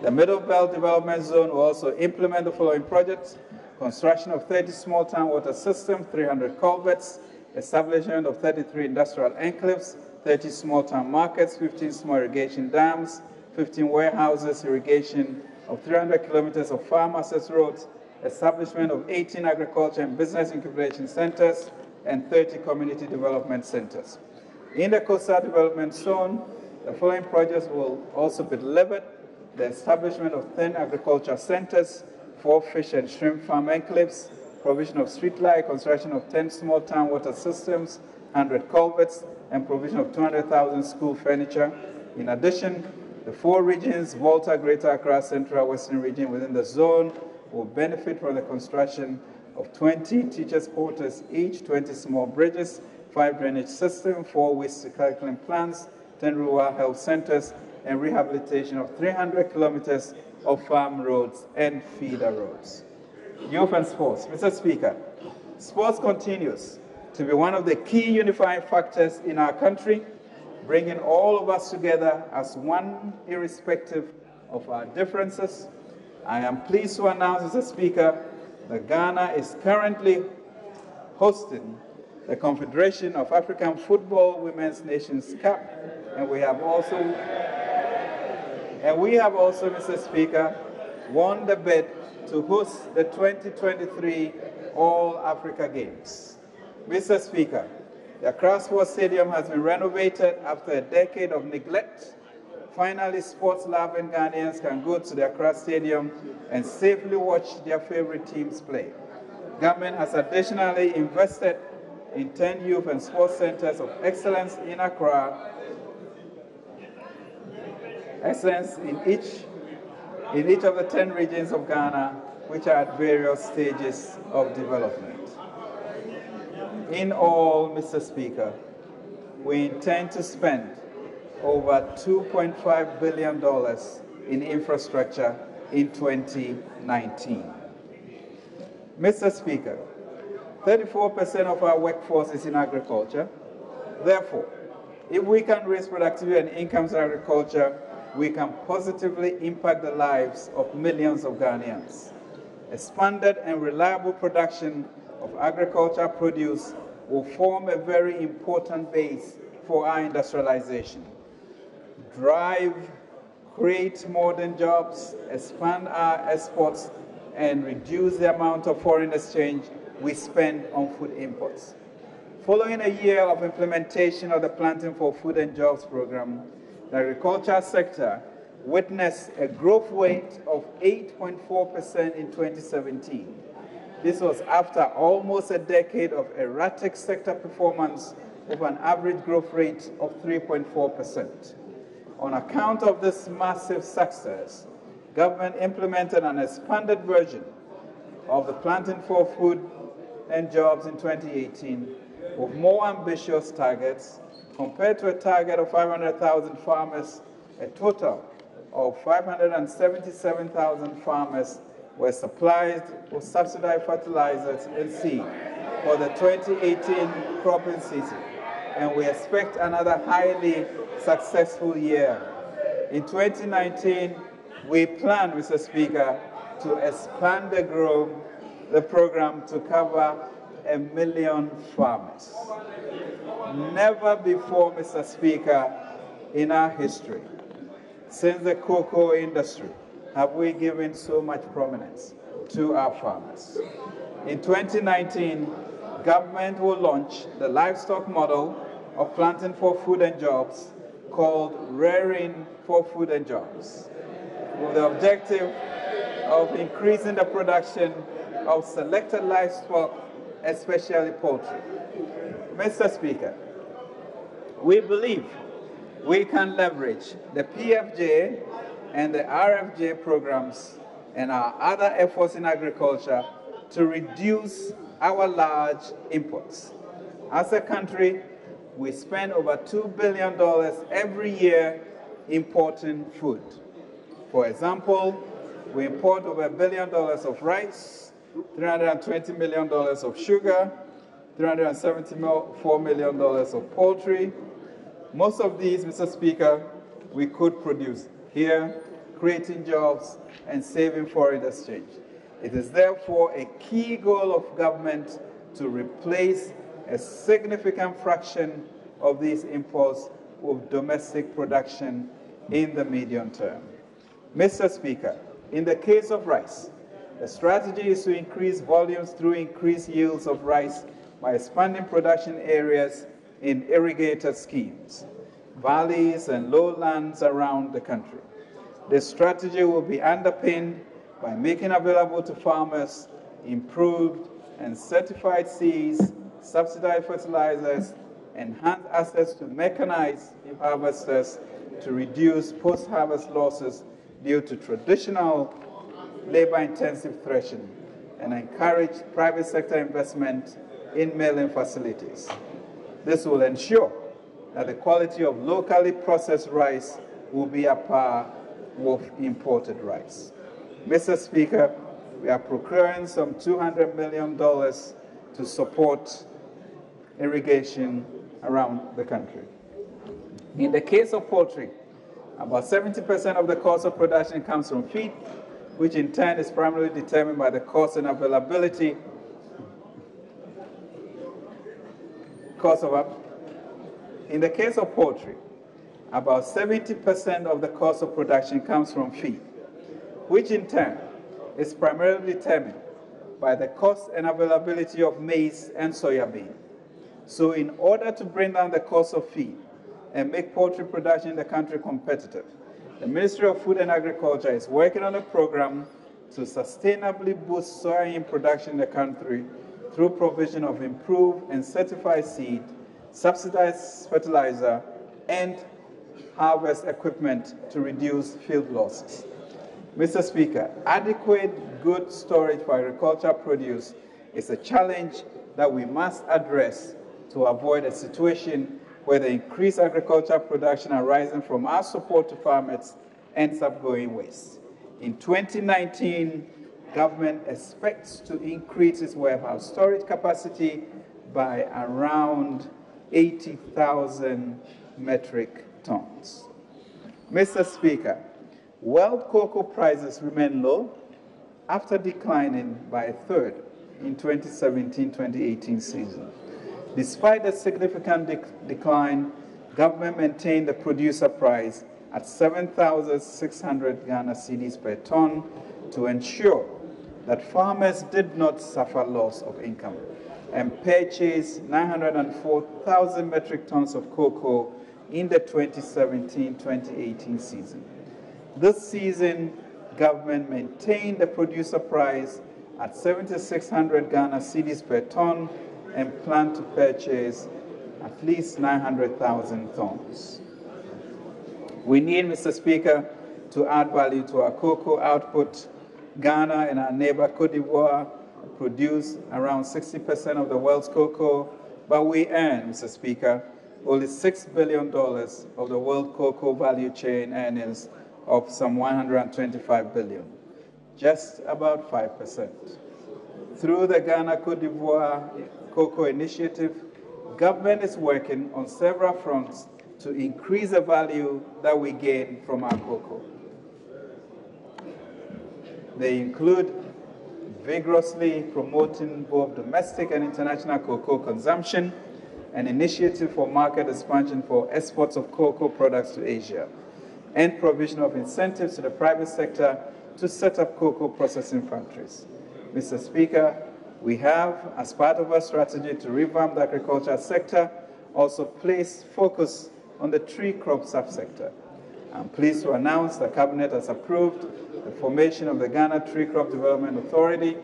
The Middle Belt Development Zone will also implement the following projects: construction of 30 small town water systems, 300 culverts, establishment of 33 industrial enclaves, 30 small town markets, 15 small irrigation dams, 15 warehouses, irrigation of 300 kilometers of farm access roads, establishment of 18 agriculture and business incubation centers, and 30 community development centers. In the Coastal Development Zone, the following projects will also be delivered: the establishment of 10 agriculture centers, 4 fish and shrimp farm enclaves, provision of street light, construction of 10 small town water systems, 100 culverts, and provision of 200,000 school furniture. In addition, the 4 regions, Volta, Greater Accra, Central, Western region within the zone, will benefit from the construction of 20 teachers' quarters each, 20 small bridges, 5 drainage systems, 4 waste recycling plants, 10 rural health centers, and rehabilitation of 300 kilometers of farm roads and feeder roads. Youth and sports. Mr. Speaker, sports continues to be one of the key unifying factors in our country, bringing all of us together as one, irrespective of our differences. I am pleased to announce, Mr. Speaker, that Ghana is currently hosting the Confederation of African Football Women's Nations Cup, and we have also, Mr. Speaker, won the bid to host the 2023 All Africa Games. Mr. Speaker, the Accra Sports Stadium has been renovated after a decade of neglect. Finally, sports-loving Ghanaians can go to the Accra Stadium and safely watch their favorite teams play. Government has additionally invested in 10 youth and sports centers of excellence in Accra, excellence in each of the 10 regions of Ghana, which are at various stages of development. In all, Mr. Speaker, we intend to spend over $2.5 billion in infrastructure in 2019. Mr. Speaker, 34% of our workforce is in agriculture. Therefore, if we can raise productivity and incomes in agriculture, we can positively impact the lives of millions of Ghanaians. Expanded and reliable production of agricultural produce will form a very important base for our industrialization. Drive, create modern jobs, expand our exports, and reduce the amount of foreign exchange we spend on food imports. Following a year of implementation of the Planting for Food and Jobs program, the agricultural sector witnessed a growth rate of 8.4% in 2017. This was after almost a decade of erratic sector performance with an average growth rate of 3.4%. On account of this massive success, government implemented an expanded version of the Planting for Food and Jobs in 2018 with more ambitious targets. Compared to a target of 500,000 farmers, a total of 577,000 farmers were supplied with subsidized fertilizers and seed for the 2018 cropping season, and we expect another highly successful year. In 2019, we plan, Mr. Speaker, to expand the program to cover 1 million farmers. Never before, Mr. Speaker, in our history, since the cocoa industry, have we given so much prominence to our farmers. In 2019, government will launch the livestock model of Planting for Food and Jobs called Rearing for Food and Jobs, with the objective of increasing the production of selected livestock, especially poultry. Mr. Speaker, we believe we can leverage the PFJ and the RFJ programs and our other efforts in agriculture to reduce our large imports. As a country, we spend over $2 billion every year importing food. For example, we import over $1 billion of rice, $320 million of sugar, $374 million of poultry. Most of these, Mr. Speaker, we could produce here, creating jobs and saving foreign exchange. It is therefore a key goal of government to replace a significant fraction of these imports with domestic production in the medium term. Mr. Speaker, in the case of rice, the strategy is to increase volumes through increased yields of rice by expanding production areas in irrigated schemes, valleys and lowlands around the country. This strategy will be underpinned by making available to farmers improved and certified seeds, subsidized fertilizers, enhanced access to mechanized harvesters to reduce post-harvest losses due to traditional labor-intensive threshing, and encourage private sector investment in milling facilities. This will ensure that the quality of locally processed rice will be at par with imported rice. Mr. Speaker, we are procuring some $200 million to support irrigation around the country. In the case of poultry, about 70% of the cost of production comes from feed, which in turn is primarily determined by the cost and availability In the case of poultry, about 70% of the cost of production comes from feed, which in turn is primarily determined by the cost and availability of maize and soya bean. So in order to bring down the cost of feed and make poultry production in the country competitive, the Ministry of Food and Agriculture is working on a program to sustainably boost soybean production in the country through provision of improved and certified seed, subsidized fertilizer, and harvest equipment to reduce field losses. Mr. Speaker, adequate good storage for agricultural produce is a challenge that we must address to avoid a situation where the increased agricultural production arising from our support to farmers ends up going waste. In 2019, government expects to increase its warehouse storage capacity by around 80,000 metric tons. Mr. Speaker, world cocoa prices remain low after declining by a third in 2017-2018 season. Despite the significant decline, government maintained the producer price at 7,600 Ghana cedis per ton to ensure that farmers did not suffer loss of income and purchased 904,000 metric tons of cocoa in the 2017-2018 season. This season, government maintained the producer price at 7,600 Ghana cedis per ton and plan to purchase at least 900,000 tons. We need, Mr. Speaker, to add value to our cocoa output. Ghana and our neighbor Cote d'Ivoire produce around 60% of the world's cocoa, but we earn, Mr. Speaker, only $6 billion of the world cocoa value chain earnings of some $125 billion, just about 5%. Through the Ghana Cote d'Ivoire Cocoa Initiative, government is working on several fronts to increase the value that we gain from our cocoa. They include vigorously promoting both domestic and international cocoa consumption, an initiative for market expansion for exports of cocoa products to Asia, and provision of incentives to the private sector to set up cocoa processing factories. Mr. Speaker, we have, as part of our strategy to revamp the agriculture sector, also placed focus on the tree crop subsector. I'm pleased to announce the Cabinet has approved the formation of the Ghana Tree Crop Development Authority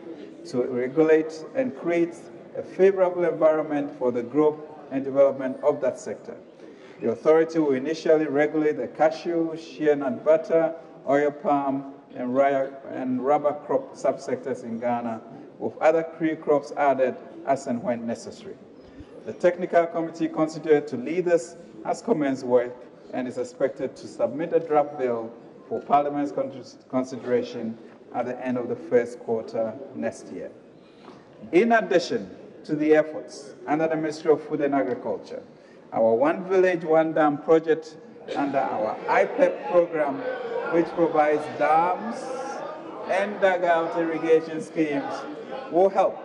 to regulate and create a favorable environment for the growth and development of that sector. The authority will initially regulate the cashew, shea nut butter, oil palm, and rubber crop subsectors in Ghana, with other tree crops added as and when necessary. The technical committee constituted to lead this has commenced work and is expected to submit a draft bill for Parliament's consideration at the end of the first quarter next year. In addition to the efforts under the Ministry of Food and Agriculture, our One Village, One Dam project under our IPEP program, which provides dams and dugout irrigation schemes, will help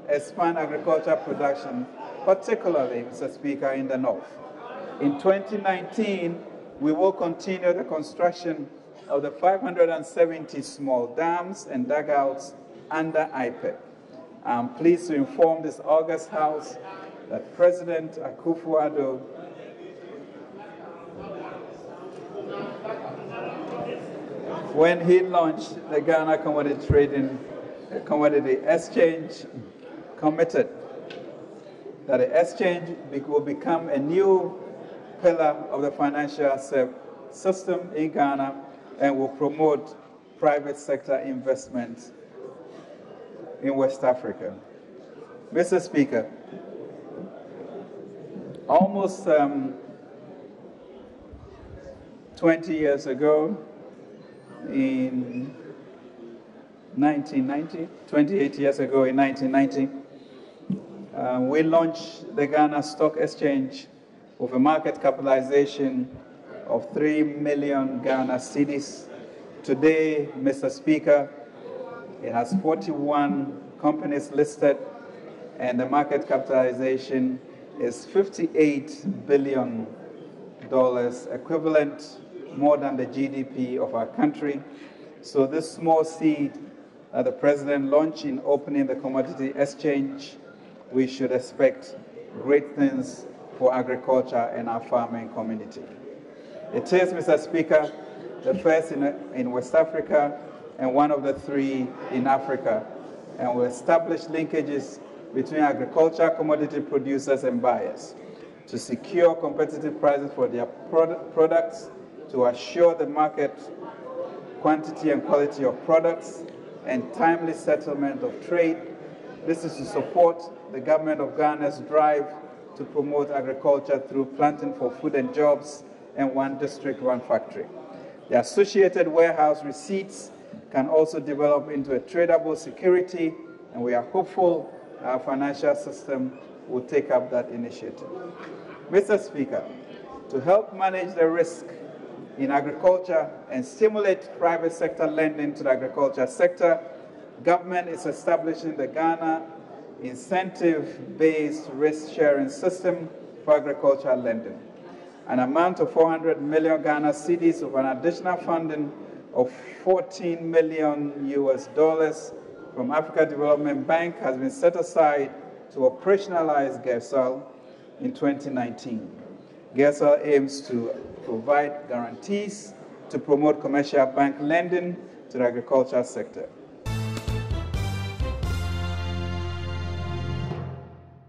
expand agricultural production, particularly, Mr. Speaker, in the north. In 2019, we will continue the construction of the 570 small dams and dugouts under IPEP. I'm pleased to inform this August House that President Akufo-Addo when he launched the Ghana Commodity Exchange, committed that the exchange will become a new pillar of the financial system in Ghana and will promote private sector investment in West Africa. Mr. Speaker, almost 20 years ago, in 1990, 28 years ago in 1990, we launched the Ghana Stock Exchange with a market capitalization of 3 million Ghana cedis. Today, Mr. Speaker, it has 41 companies listed, and the market capitalization is $58 billion, equivalent more than the GDP of our country. So this small seed that the President launched in opening the commodity exchange, we should expect great things for agriculture and our farming community. It is, Mr. Speaker, the first in West Africa and one of the 3 in Africa, and will establish linkages between agriculture, commodity producers, and buyers to secure competitive prices for their products, to assure the market quantity and quality of products, and timely settlement of trade. This is to support the government of Ghana's drive to promote agriculture through planting for food and jobs and one district, one factory. The associated warehouse receipts can also develop into a tradable security, and we are hopeful our financial system will take up that initiative. Mr. Speaker, to help manage the risk in agriculture and stimulate private sector lending to the agriculture sector, government is establishing the Ghana Incentive-Based Risk-Sharing System for agricultural lending. An amount of 400 million Ghana cedis with an additional funding of $14 million from Africa Development Bank has been set aside to operationalize GERSAL in 2019. GERSAL aims to provide guarantees to promote commercial bank lending to the agricultural sector.